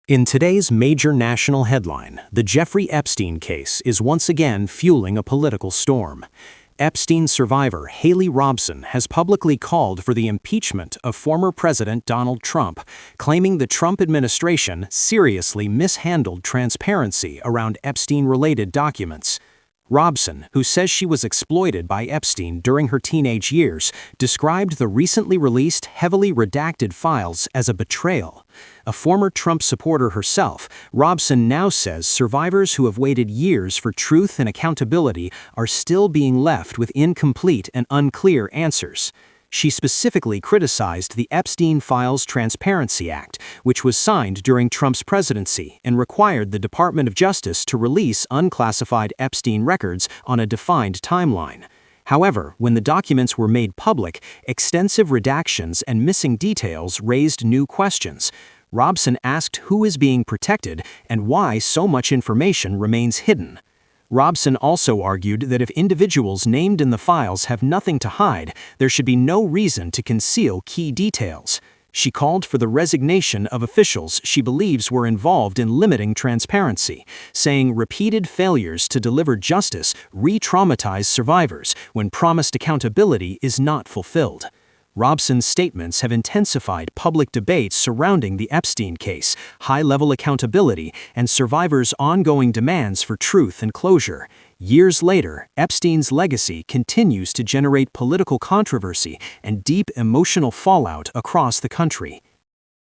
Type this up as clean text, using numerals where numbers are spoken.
In today's major national headline, the Jeffrey Epstein case is once again fueling a political storm. Epstein survivor Haley Robson has publicly called for the impeachment of former President Donald Trump, claiming the Trump administration seriously mishandled transparency around Epstein-related documents. Robson, who says she was exploited by Epstein during her teenage years, described the recently released heavily redacted files as a betrayal. A former Trump supporter herself, Robson now says survivors who have waited years for truth and accountability are still being left with incomplete and unclear answers. She specifically criticized the Epstein Files Transparency Act, which was signed during Trump's presidency and required the Department of Justice to release unclassified Epstein records on a defined timeline. However, when the documents were made public, extensive redactions and missing details raised new questions. Robson asked who is being protected and why so much information remains hidden. Robson also argued that if individuals named in the files have nothing to hide, there should be no reason to conceal key details. She called for the resignation of officials she believes were involved in limiting transparency, saying repeated failures to deliver justice re-traumatize survivors when promised accountability is not fulfilled. Robson's statements have intensified public debates surrounding the Epstein case, high-level accountability, and survivors' ongoing demands for truth and closure. Years later, Epstein's legacy continues to generate political controversy and deep emotional fallout across the country.